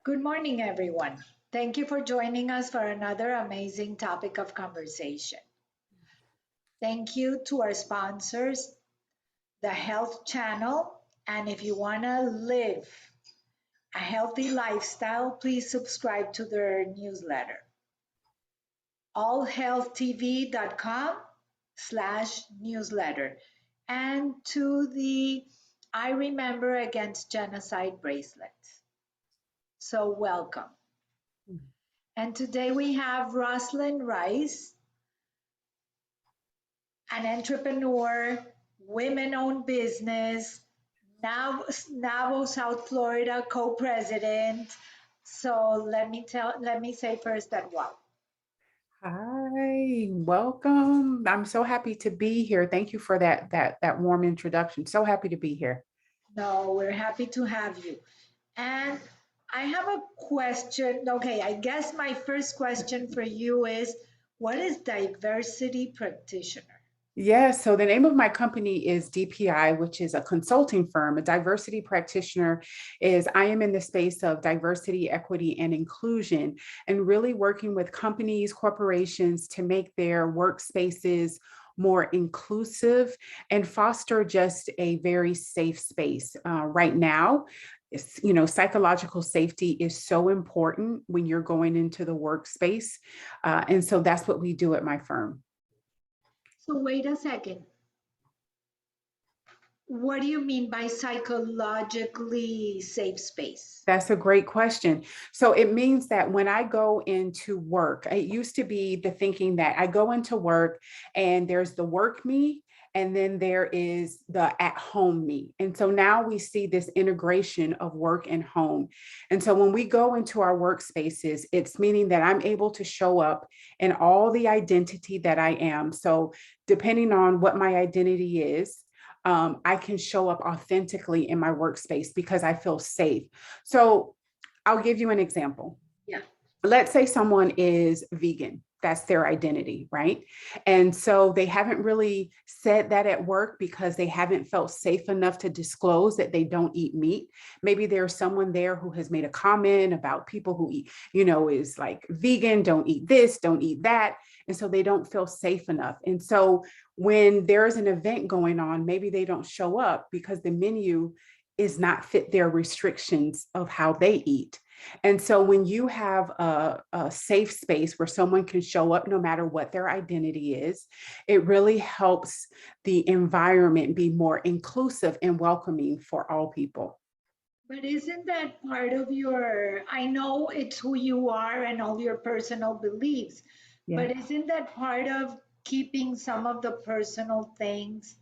Good morning, everyone. Thank you for joining us for another amazing topic of conversation. Thank you to our sponsors, the Health Channel. And if you want to live a healthy lifestyle, please subscribe to their newsletter. allhealthtv.com/newsletter. And to the I Remember Against Genocide bracelet. So, welcome. And today we have Roslyn Rice, an entrepreneur, women-owned business, Nawbo South Florida co-president. So let me say first that wow. Hi, welcome. I'm so happy to be here. Thank you for that warm introduction. So happy to be here. No, we're happy to have you. And I have a question. Okay, I guess my first question for you is, what is diversity practitioner? Yes, so the name of my company is DPI, which is a consulting firm. A diversity practitioner is I am in the space of diversity, equity, and inclusion, and really working with companies, corporations to make their workspaces more inclusive and foster just a very safe space. Right now, psychological safety is so important when you're going into the workspace. And so that's what we do at my firm. So wait a second. What do you mean by psychologically safe space? That's a great question. So it means that when I go into work, it used to be the thinking that I go into work and there's the work me, and then there is the at home me. And so now we see this integration of work and home. And so when we go into our workspaces, it's meaning that I'm able to show up in all the identity that I am. So depending on what my identity is, I can show up authentically in my workspace because I feel safe. So I'll give you an example. Yeah. Let's say someone is vegan. That's their identity, right? And so they haven't really said that at work because they haven't felt safe enough to disclose that they don't eat meat. Maybe there's someone there who has made a comment about people who eat, is like vegan, don't eat this, don't eat that. And so they don't feel safe enough. And so when there's an event going on, maybe they don't show up because the menu is not fit their restrictions of how they eat. And so when you have a safe space where someone can show up no matter what their identity is, it really helps the environment be more inclusive and welcoming for all people. But isn't that part of your, I know it's who you are and all your personal beliefs, Yeah. but isn't that part of keeping some of the personal things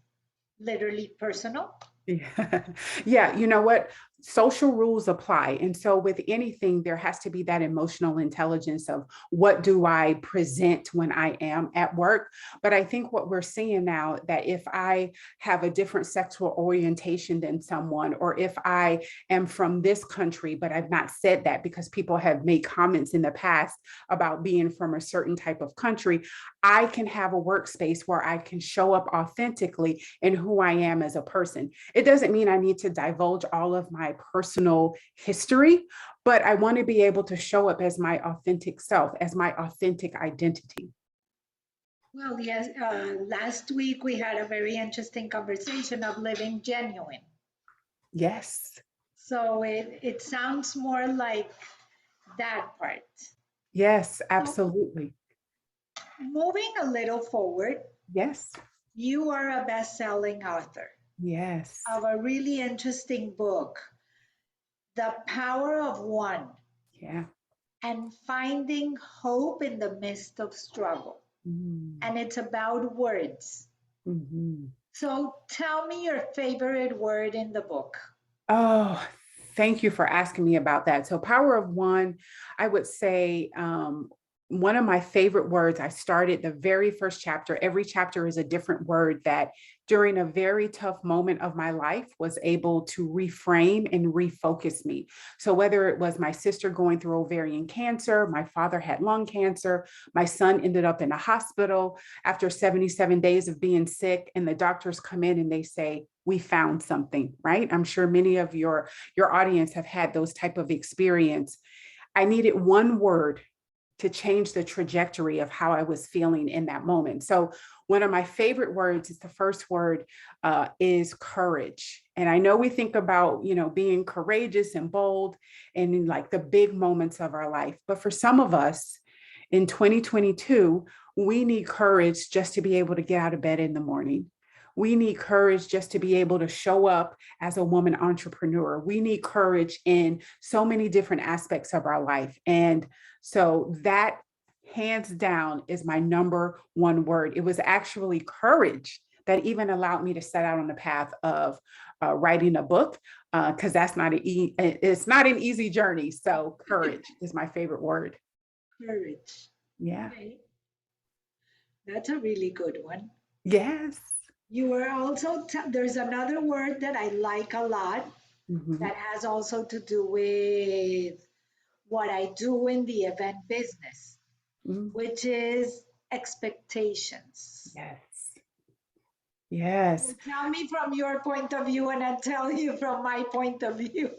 literally personal? Yeah. Yeah, you know what? Social rules apply. And so with anything, there has to be that emotional intelligence of what do I present when I am at work. But I think what we're seeing now that if I have a different sexual orientation than someone, or if I am from this country, but I've not said that because people have made comments in the past about being from a certain type of country, I can have a workspace where I can show up authentically in who I am as a person. It doesn't mean I need to divulge all of my personal history, but I want to be able to show up as my authentic self, as my authentic identity. Well, yes, last week we had a very interesting conversation of living genuine. Yes, So it sounds more like that part. yes, So absolutely. moving a little forward, Yes, you are a best-selling author yes, of a really interesting book, The Power of One yeah. and Finding Hope in the Midst of Struggle. Mm, And it's about words. mhm. So tell me your favorite word in the book. Oh, thank you for asking me about that. So, Power of One, I would say one of my favorite words, I started the very first chapter. Every chapter is a different word that during a very tough moment of my life was able to reframe and refocus me. So whether it was my sister going through ovarian cancer, my father had lung cancer, my son ended up in a hospital after 77 days of being sick, and the doctors come in and they say, we found something, right? I'm sure many of your audience have had those type of experience. I needed one word to change the trajectory of how I was feeling in that moment. So one of my favorite words is the first word is courage. And I know we think about, being courageous and bold and in like the big moments of our life. But for some of us in 2022, we need courage just to be able to get out of bed in the morning. We need courage just to be able to show up as a woman entrepreneur. We need courage in so many different aspects of our life. And so that hands down is my number one word. It was actually courage that even allowed me to set out on the path of writing a book, because it's not an easy journey. So courage is my favorite word. Courage. Yeah. Okay. That's a really good one. Yes. You were also, there's another word that I like a lot Mhm. that has also to do with what I do in the event business, Mhm. which is expectations. Yes. Yes. Tell me from your point of view, and I'll tell you from my point of view.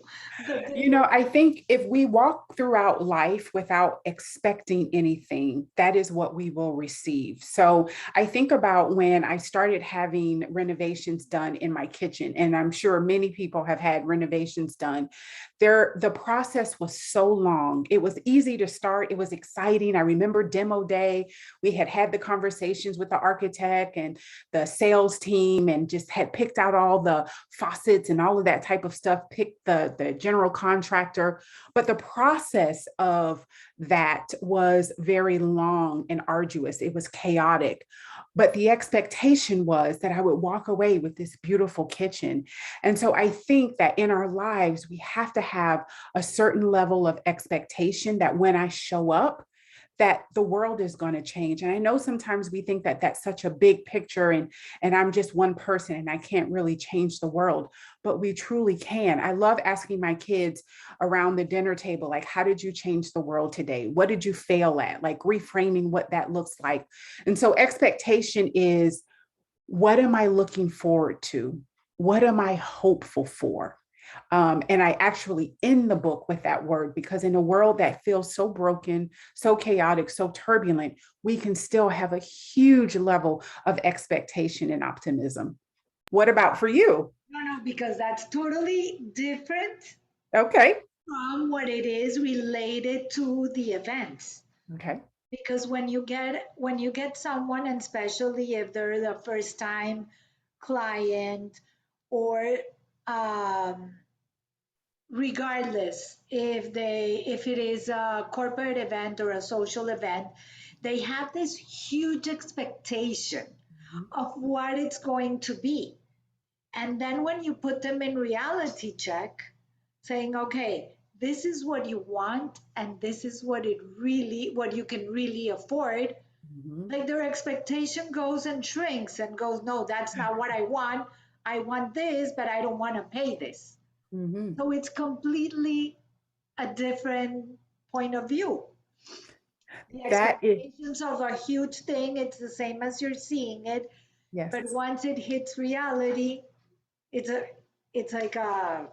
The difference. I think if we walk throughout life without expecting anything, that is what we will receive. So I think about when I started having renovations done in my kitchen, and I'm sure many people have had renovations done. The process was so long. It was easy to start. It was exciting. I remember demo day. We had the conversations with the architect and the sales team and just had picked out all the faucets and all of that type of stuff, picked the general contractor. But the process of that was very long and arduous. It was chaotic. But the expectation was that I would walk away with this beautiful kitchen. And so I think that in our lives, we have to have a certain level of expectation that when I show up, that the world is going to change. And I know sometimes we think that that's such a big picture and I'm just one person and I can't really change the world, but we truly can. I love asking my kids around the dinner table, like, how did you change the world today? What did you fail at? Like reframing what that looks like. And so expectation is, what am I looking forward to? What am I hopeful for? And I actually end the book with that word because in a world that feels so broken, so chaotic, so turbulent, we can still have a huge level of expectation and optimism. What about for you? No, because that's totally different Okay. from what it is related to the events. Okay. Because when you get someone, and especially if they're the first time client, or um, regardless if it is a corporate event or a social event, they have this huge expectation of what it's going to be. And then when you put them in reality check, saying, okay, this is what you want, and this is what you can really afford, Mhm. like their expectation goes and shrinks and goes, no, that's not what I want. I want this, but I don't want to pay this. Mhm. So it's completely a different point of view. The That is, expectations of a huge thing, it's the same as you're seeing it, yes. but once it hits reality, it's a it's like a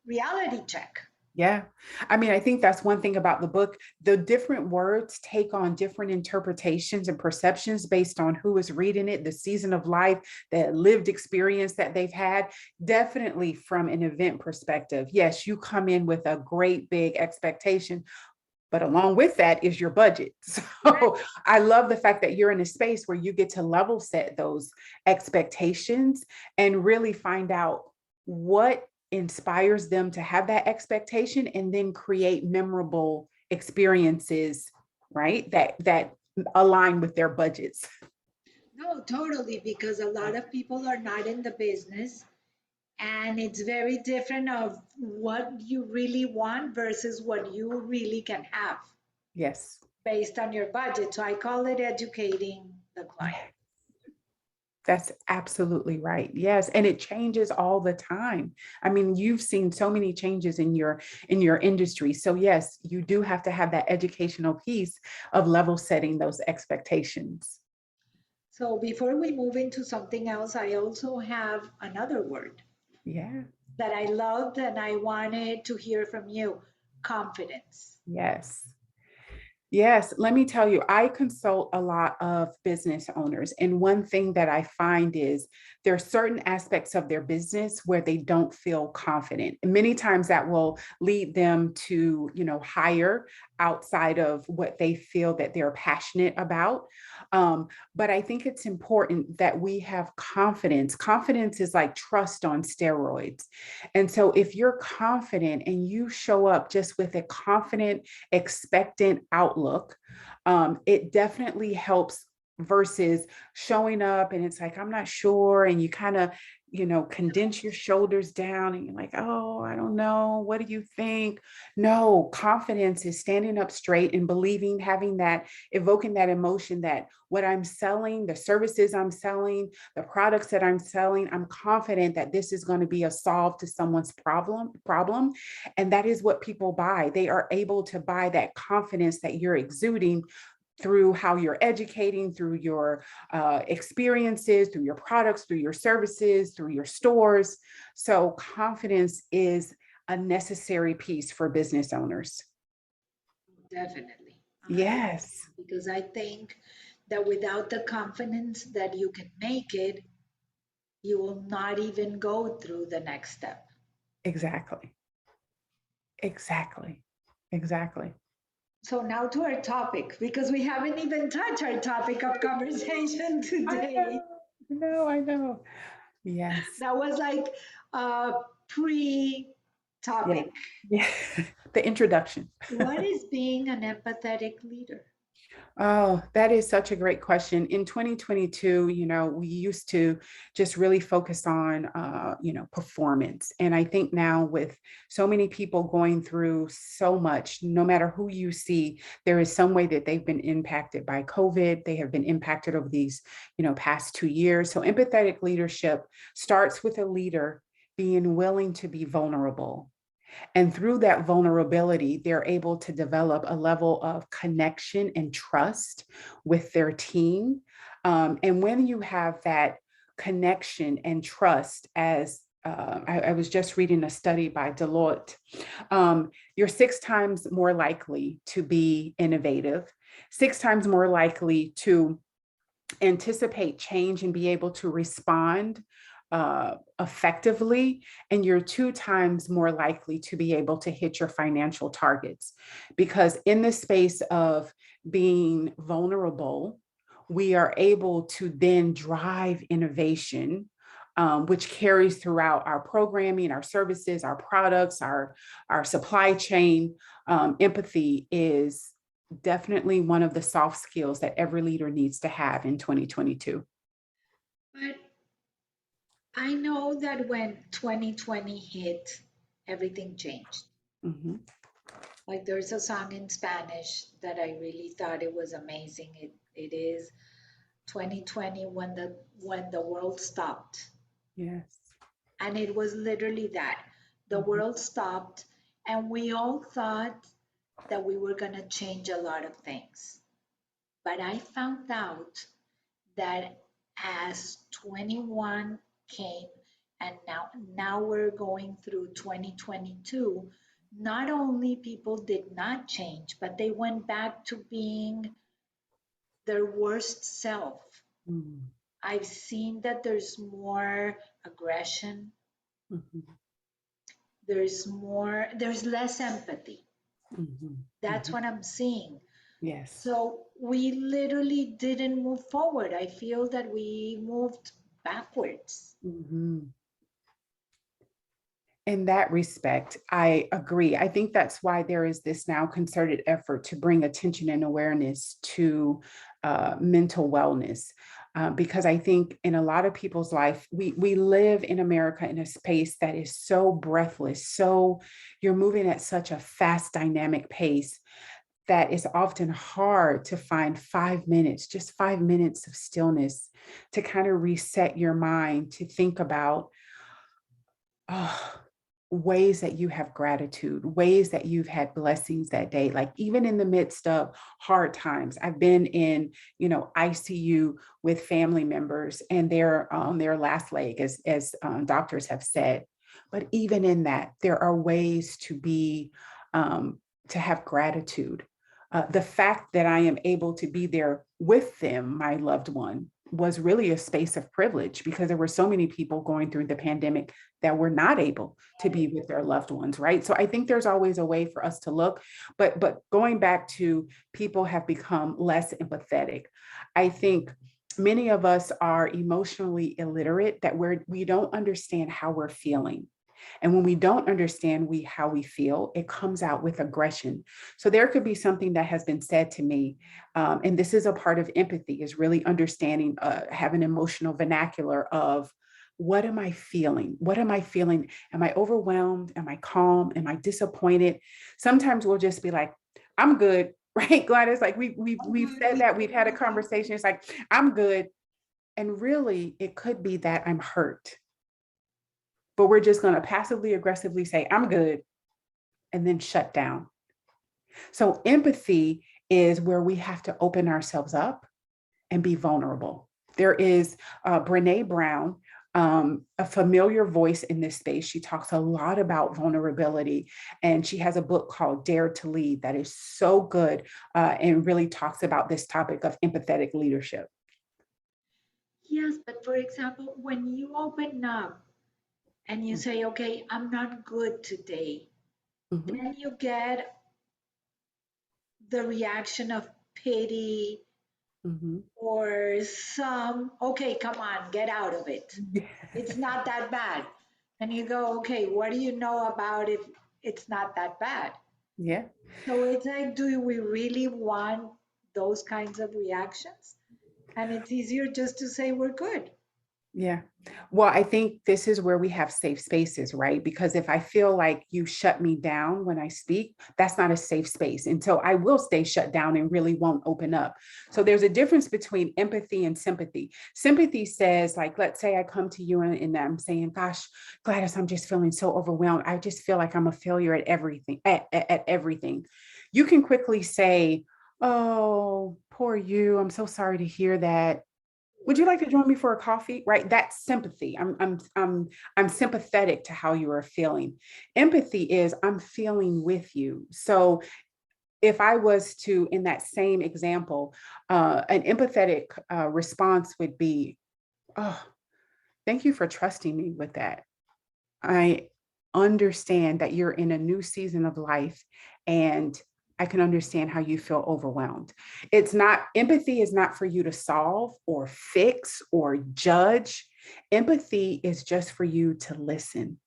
reality check. Yeah. I mean, I think that's one thing about the book. The different words take on different interpretations and perceptions based on who is reading it, the season of life, the lived experience that they've had. Definitely from an event perspective. Yes, you come in with a great big expectation, but along with that is your budget. So I love the fact that you're in a space where you get to level set those expectations and really find out what inspires them to have that expectation and then create memorable experiences, right? That align with their budgets. No, totally, because a lot of people are not in the business, and it's very different of what you really want versus what you really can have. Yes. based on your budget. So I call it educating the client. Yeah. That's absolutely right. Yes, and it changes all the time. I mean, you've seen so many changes in your industry. So yes, you do have to have that educational piece of level setting those expectations. So before we move into something else, I also have another word Yeah. that I loved and I wanted to hear from you: confidence. Yes. Yes, let me tell you, I consult a lot of business owners. And one thing that I find is there are certain aspects of their business where they don't feel confident. And many times that will lead them to, hire outside of what they feel that they're passionate about. But I think it's important that we have confidence. Confidence is like trust on steroids. And so if you're confident and you show up just with a confident, expectant outlook, it definitely helps versus showing up and it's like, I'm not sure. And you kind of, condense your shoulders down and you're like, oh, I don't know. What do you think? No, confidence is standing up straight and believing, having that, evoking that emotion that what I'm selling, the services I'm selling, the products that I'm selling, I'm confident that this is going to be a solve to someone's problem. And that is what people buy. They are able to buy that confidence that you're exuding through how you're educating, through your experiences, through your products, through your services, through your stores. So confidence is a necessary piece for business owners. Definitely. Yes, Because I think that without the confidence that you can make it, you will not even go through the next step. exactly. Exactly. Exactly. So now to our topic, because we haven't even touched our topic of conversation I today. know. No, I know. Yes. That was like a Yeah. pre-topic. Yeah. The introduction. What is being an empathetic leader? Oh, that is such a great question. In 2022, we used to just really focus on, performance. And I think now with so many people going through so much, no matter who you see, there is some way that they've been impacted by COVID. They have been impacted over these, past 2 years. So empathetic leadership starts with a leader being willing to be vulnerable, and through that vulnerability, they're able to develop a level of connection and trust with their team. And when you have that connection and trust, as I was just reading a study by Deloitte, you're 6 times more likely to be innovative, 6 times more likely to anticipate change and be able to respond effectively, and you're 2 times more likely to be able to hit your financial targets. Because in the space of being vulnerable, we are able to then drive innovation, which carries throughout our programming, our services, our products, our supply chain. Empathy is definitely one of the soft skills that every leader needs to have in 2022. But I know that when 2020 hit, everything changed. Mhm. Like there's a song in Spanish that I really thought it was amazing. It is 2020 when the world stopped. Yes. And it was literally that. The Mhm. world stopped and we all thought that we were going to change a lot of things. But I found out that as 21 came and now we're going through 2022, not only people did not change, but they went back to being their worst self. Mhm. I've seen that there's more aggression, Mhm. there's less empathy. Mhm. That's Mhm. what I'm seeing. Yes. So we literally didn't move forward. I feel that we moved backwards. Mhm. In that respect, I agree. I think that's why there is this now concerted effort to bring attention and awareness to mental wellness. Because I think in a lot of people's life, we live in America in a space that is so breathless, so you're moving at such a fast, dynamic pace that it's often hard to find 5 minutes, just 5 minutes of stillness to kind of reset your mind, to think about oh, ways that you have gratitude, ways that you've had blessings that day. Like even in the midst of hard times, I've been in, ICU with family members and they're on their last leg, as doctors have said. But even in that, there are ways to have gratitude. The fact that I am able to be there with them, my loved one, was really a space of privilege because there were so many people going through the pandemic that were not able to be with their loved ones, right? So I think there's always a way for us to look, but going back to people have become less empathetic. I think many of us are emotionally illiterate, that we don't understand how we're feeling. And when we don't understand how we feel, it comes out with aggression. So there could be something that has been said to me, and this is a part of empathy, is really understanding, have an emotional vernacular of what am I feeling? What am I feeling? Am I overwhelmed? Am I calm? Am I disappointed? Sometimes we'll just be like, I'm good, right, Gladys? Like we've said that, we've had a conversation. It's like, I'm good. And really, it could be that I'm hurt. But we're just going to passively aggressively say, I'm good, and then shut down. So empathy is where we have to open ourselves up and be vulnerable. There is Brene Brown, a familiar voice in this space. She talks a lot about vulnerability, and she has a book called Dare to Lead that is so good and really talks about this topic of empathetic leadership. Yes, but for example, when you open up and you say, okay, I'm not good today, Mhm. then you get the reaction of pity Mhm. or okay, come on, get out of it. It's not that bad. And you go, okay, what do you know about it? It's not that bad. Yeah. So it's like, do we really want those kinds of reactions? And it's easier just to say we're good. Yeah. Well, I think this is where we have safe spaces, right? Because if I feel like you shut me down when I speak, that's not a safe space. And so I will stay shut down and really won't open up. So there's a difference between empathy and sympathy. Sympathy says, like, let's say I come to you and I'm saying, gosh, Gladys, I'm just feeling so overwhelmed. I just feel like I'm a failure at everything, at everything. You can quickly say, oh, poor you. I'm so sorry to hear that. Would you like to join me for a coffee? Right? That's sympathy. I'm sympathetic to how you are feeling. Empathy is I'm feeling with you. So if I was to, in that same example, an empathetic response would be, oh, thank you for trusting me with that. I understand that you're in a new season of life, and I can understand how you feel overwhelmed. It's not, empathy is not for you to solve or fix or judge. Empathy is just for you to listen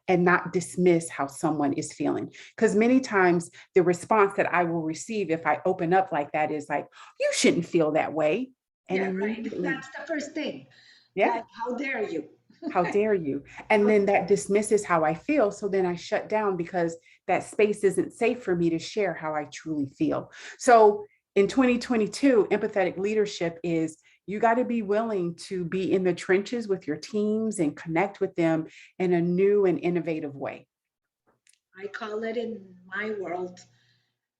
and not dismiss how someone is feeling. Because many times the response that I will receive if I open up like that is like, you shouldn't feel that way. And Yeah, right. immediately, That's the first thing. yeah. Like, how dare you? How dare you? And then that dismisses how I feel. So then I shut down because that space isn't safe for me to share how I truly feel. So in 2022, empathetic leadership is you got to be willing to be in the trenches with your teams and connect with them in a new and innovative way. I call it in my world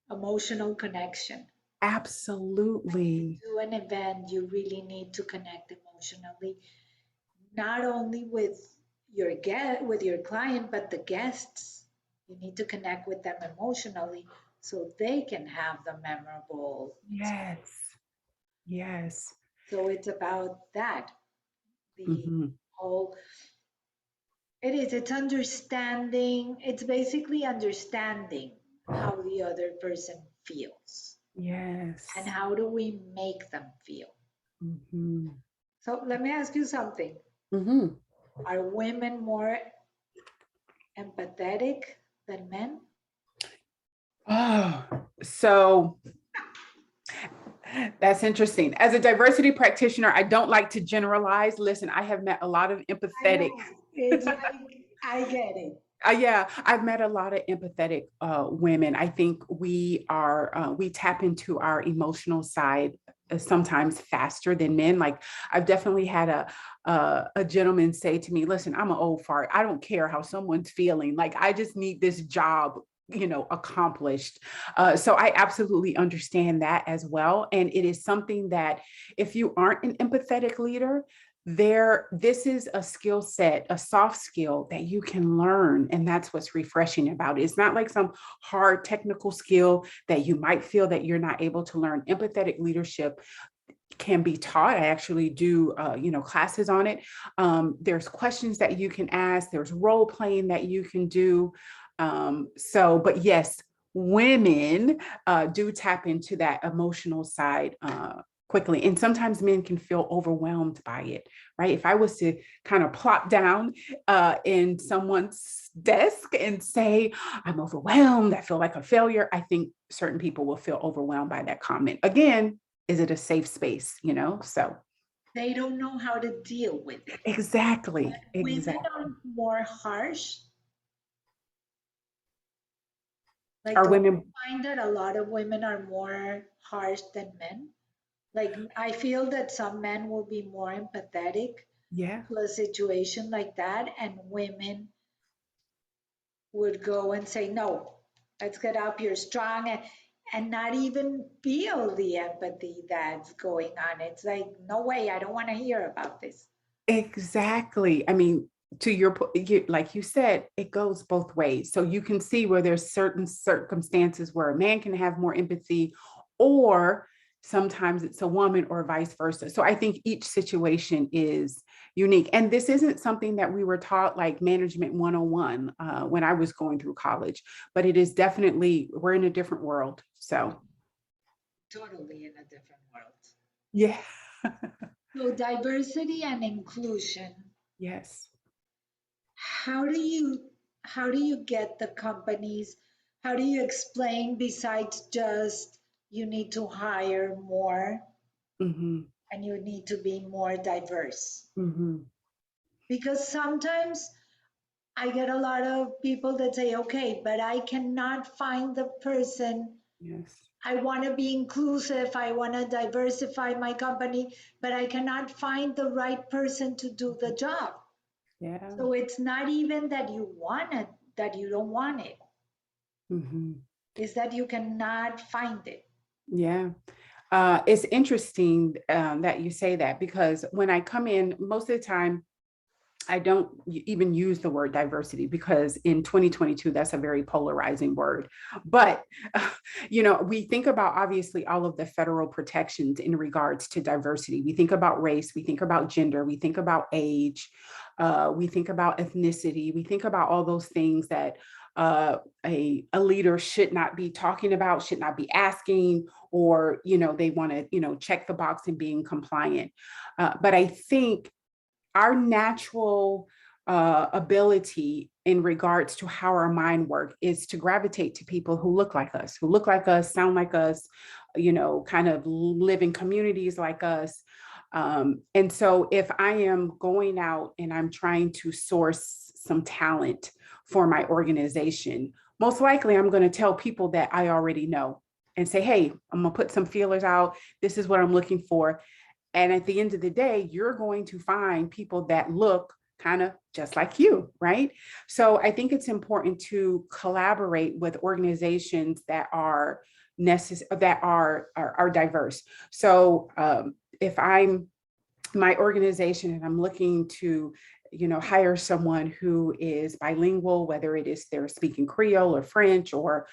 emotional connection. Absolutely. Do an event, you really need to connect emotionally, not only with with your client, but the guests. You need to connect with them emotionally so they can have the memorable experience. Yes. Yes. So it's about that. The Mhm. whole it's understanding, it's basically understanding how the other person feels and Yes. how do we make them feel. Mhm. So let me ask you something. Mhm. Are women more empathetic than men? Oh, so that's interesting. As a diversity practitioner, I don't like to generalize. Listen, I have met a lot of I empathetic. know. It's like, I get it. Yeah, I've met a lot of empathetic women. I think we tap into our emotional side sometimes faster than men. Like I've definitely had a gentleman say to me, "Listen, I'm an old fart. I don't care how someone's feeling. Like I just need this job." Accomplished. So I absolutely understand that as well. And it is something that if you aren't an empathetic leader, this is a skill set, a soft skill that you can learn, and that's what's refreshing about it. It's not like some hard technical skill that you might feel that you're not able to learn. Empathetic leadership can be taught. I actually do classes on it. There's questions that you can ask, there's role playing that you can do. But yes, women do tap into that emotional side quickly. And sometimes men can feel overwhelmed by it, right? If I was to kind of plop down in someone's desk and say, I'm overwhelmed, I feel like a failure, I think certain people will feel overwhelmed by that comment. Again, is it a safe space, So They don't know how to deal with it. exactly, Women are exactly. more harsh. Like, Are don't you women, find that a lot of women are more harsh than men? Like, I feel that some men will be more empathetic yeah, to a situation like that, and women would go and say, no, let's get up, you're strong, and not even feel the empathy that's going on. It's like, no way, I don't want to hear about this. exactly. I mean, to your point, like you said, it goes both ways. So you can see where there's certain circumstances where a man can have more empathy, or sometimes it's a woman, or vice versa. So I think each situation is unique. And this isn't something that we were taught like management 101 when I was going through college, but it is definitely, we're in a different world. So, Totally in a different world. yeah. So, diversity and inclusion, Yes. how do you get the companies, how do you explain besides just you need to hire more Hmm. and you need to be more diverse? Hmm. Because sometimes I get a lot of people that say, okay, but I cannot find the person. Yes. I want to be inclusive. I want to diversify my company, but I cannot find the right person to do the job. Yeah. So it's not even that you want it, that you don't want it, Hmm. is that you cannot find it. Yeah. It's interesting that you say that, because when I come in, most of the time, I don't even use the word diversity, because in 2022, that's a very polarizing word. But, we think about obviously all of the federal protections in regards to diversity. We think about race, we think about gender, we think about age, we think about ethnicity, we think about all those things that a leader should not be talking about, should not be asking, or, they want to, check the box and being compliant. But I think our natural ability in regards to how our mind work is to gravitate to people who look like us, sound like us, kind of live in communities like us. And so if I am going out and I'm trying to source some talent for my organization, most likely I'm going to tell people that I already know and say, hey, I'm going to put some feelers out. This is what I'm looking for. And at the end of the day, you're going to find people that look kind of just like you, right? So I think it's important to collaborate with organizations that are are diverse. So if I'm my organization and I'm looking to hire someone who is bilingual, whether it is they're speaking Creole or French or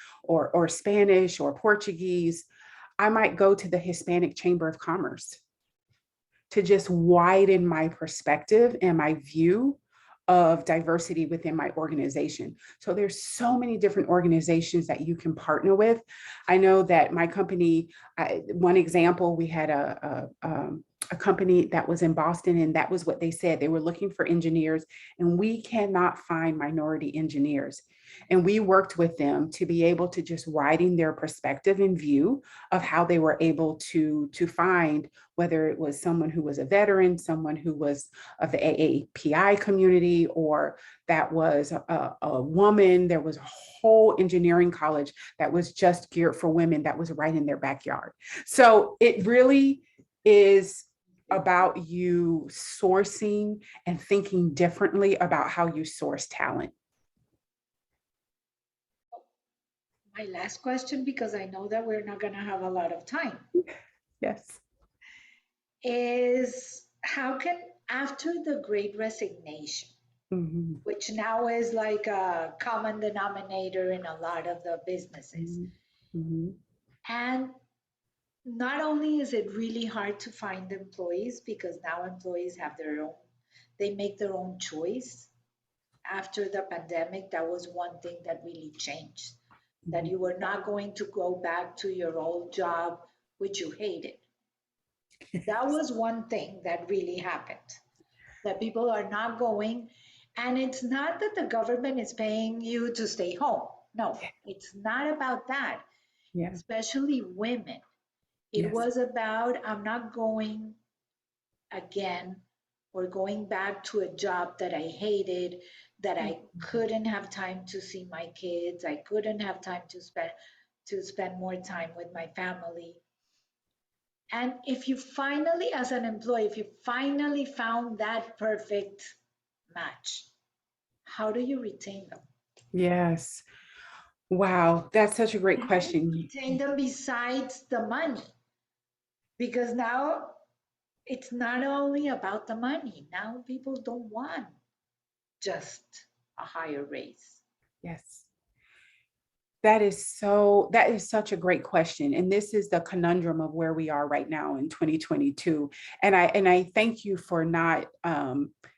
Spanish or Portuguese, I might go to the Hispanic Chamber of Commerce to just widen my perspective and my view of diversity within my organization. So there's so many different organizations that you can partner with. I know that my company, one example, we had a company that was in Boston, and that was what they said. They were looking for engineers, and we cannot find minority engineers. And we worked with them to be able to just widen their perspective and view of how they were able to find, whether it was someone who was a veteran, someone who was of the AAPI community, or that was a woman. There was a whole engineering college that was just geared for women that was right in their backyard. So it really is about you sourcing and thinking differently about how you source talent. My last question, because I know that we're not going to have a lot of time, Yes. is how can, after the great resignation, Mm-hmm. which now is like a common denominator in a lot of the businesses, Mm-hmm. and not only is it really hard to find employees because now employees have their own, they make their own choice. After the pandemic, that was one thing that really changed, that you were not going to go back to your old job, which you hated. That was one thing that really happened, that people are not going. And it's not that the government is paying you to stay home. No, it's not about that, Yeah. especially women. It Yes. was about, I'm not going again or going back to a job that I hated, that I couldn't have time to see my kids, I couldn't have time to spend more time with my family. And if you finally, as an employee, if you finally found that perfect match, how do you retain them? Yes. Wow. That's such a great How do you question. retain them besides the money? Because now it's not only about the money. Now people don't want just a higher raise. Yes. That is such a great question. And this is the conundrum of where we are right now in 2022. And I thank you for not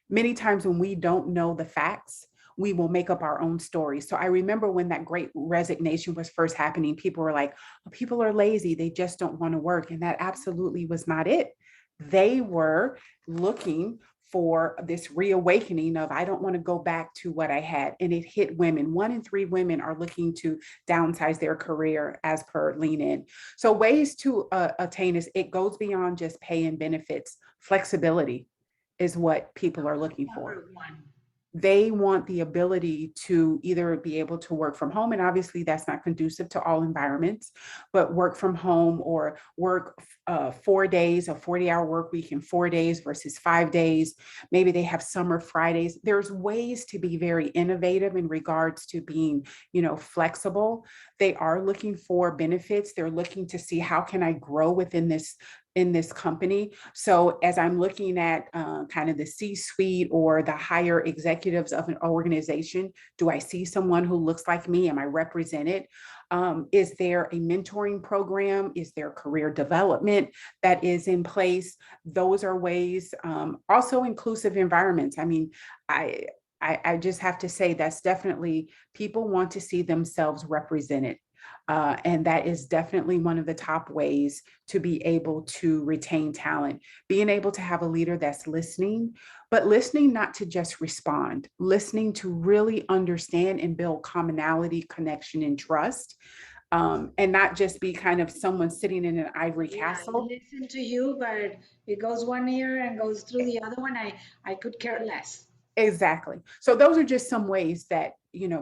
many times when we don't know the facts, we will make up our own stories. So I remember when that great resignation was first happening, people were like, oh, people are lazy, they just don't want to work. And that absolutely was not it. They were looking for this reawakening of, I don't want to go back to what I had. And it hit women. 1 in 3 women are looking to downsize their career as per Lean In. So ways to attain this, it goes beyond just pay and benefits. Flexibility is what people are looking for. Number one. They want the ability to either be able to work from home, and obviously that's not conducive to all environments, but work from home or work 4 days, a 40-hour work week in 4 days versus 5 days. Maybe they have summer Fridays. There's ways to be very innovative in regards to being, flexible. They are looking for benefits. They're looking to see, how can I grow within this company? So as I'm looking at kind of the C-suite or the higher executives of an organization, do I see someone who looks like me? Am I represented? Is there a mentoring program? Is there career development that is in place? Those are ways. Also inclusive environments. I mean, I just have to say that's definitely, people want to see themselves represented. And that is definitely one of the top ways to be able to retain talent. Being able to have a leader that's listening, but listening not to just respond, listening to really understand and build commonality, connection, and trust. And not just be kind of someone sitting in an ivory Yeah, I castle. listen to you, but it goes one ear and goes through the other one. I could care less. Exactly. So those are just some ways that,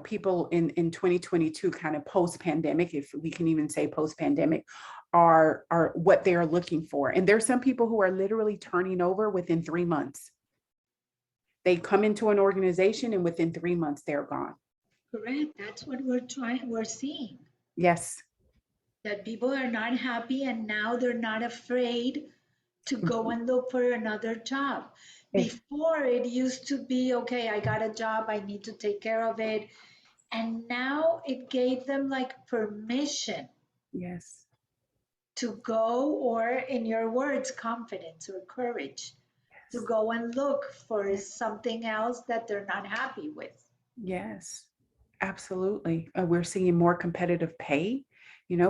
people in 2022, kind of post-pandemic, if we can even say post-pandemic, are what they are looking for. And there's some people who are literally turning over within 3 months. They come into an organization and within 3 months they're gone. Correct. That's what we're seeing. Yes. That people are not happy and now they're not afraid to go Mhm. and look for another job. Ex- Before it used to be, okay, I got a job, I need to take care of it. And now it gave them like permission Yes. to go, or in your words, confidence or courage to Yes. go and look for something else that they're not happy with. Yes. Absolutely. We're seeing more competitive pay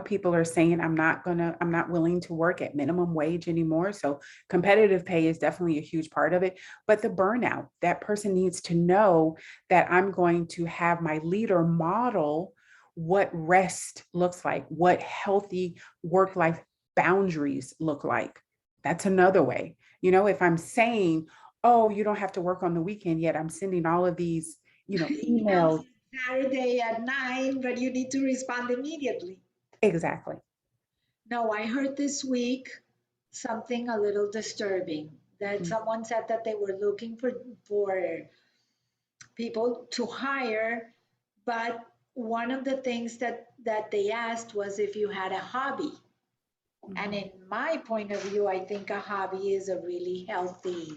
People are saying, I'm not willing to work at minimum wage anymore. So competitive pay is definitely a huge part of it. But the burnout, that person needs to know that I'm going to have my leader model what rest looks like, what healthy work-life boundaries look like. That's another way. If I'm saying, oh, you don't have to work on the weekend, yet I'm sending all of these, Emails emails. Saturday at 9, but you need to respond immediately. Exactly. No, I heard this week something a little disturbing that Mm, someone said that they were looking for people to hire, but one of the things that they asked was if you had a hobby. And mhm, in my point of view, I think a hobby is a really healthy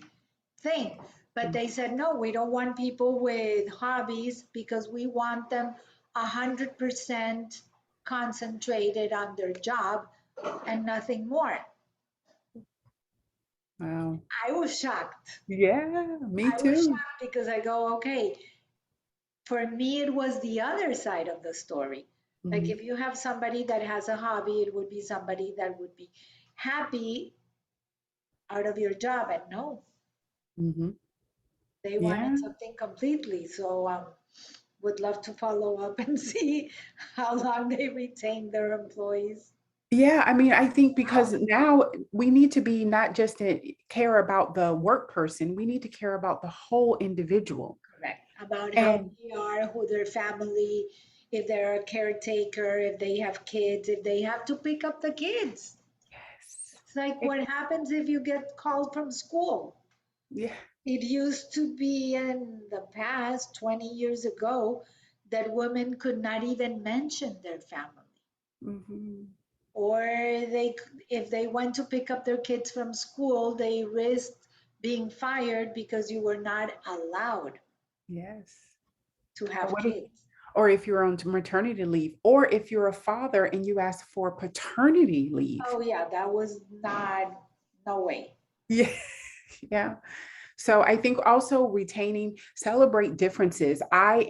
thing. But mm. they said, no, we don't want people with hobbies because we want them 100% concentrated on their job and nothing more. Wow. I was shocked. Yeah, me I was too. shocked because I go, okay, for me, it was the other side of the story. Like Mhm, if you have somebody that has a hobby, it would be somebody that would be happy out of your job. And no, mhm. they Yeah. wanted something completely. So would love to follow up and see how long they retain their employees. Yeah, I mean, I think Wow, because now we need to be not just to care about the work person, we need to care about the whole individual. correct. About how And they are, who their family, if they're a caretaker, if they have kids, if they have to pick up the kids. yes. It's like It- what happens if you get called from school? yeah. It used to be in the past, 20 years ago, that women could not even mention their family. Mhm. Or if they went to pick up their kids from school, they risked being fired because you were not allowed Yes. to Or have what if, kids. or if you're on maternity leave, or if you're a father and you ask for paternity leave. Oh yeah, that was not, no way. Yeah. Yeah. So I think also retaining, celebrate differences. I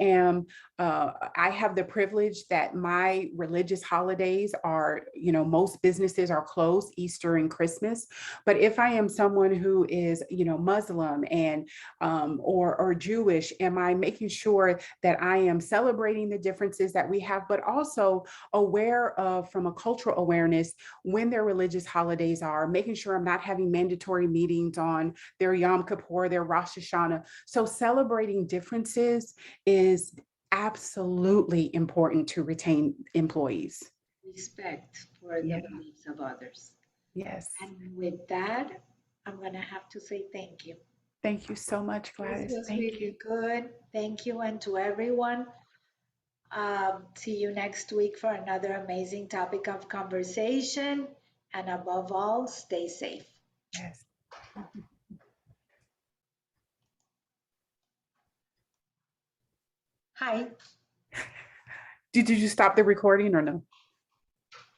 have the privilege that my religious holidays are, most businesses are closed, Easter and Christmas. But if I am someone who is, Muslim and or Jewish, am I making sure that I am celebrating the differences that we have, but also aware of, from a cultural awareness, when their religious holidays are, making sure I'm not having mandatory meetings on their Yom Kippur, their Rosh Hashanah. So celebrating differences is absolutely important to retain employees. Respect for the Yeah. beliefs of others. Yes. And with that, I'm going to have to say thank you. Thank you so much, This Gladys. was Thank you. really good. Thank you. And to everyone, see you next week for another amazing topic of conversation. And above all, stay safe. Yes. Hi. Did you stop the recording or no?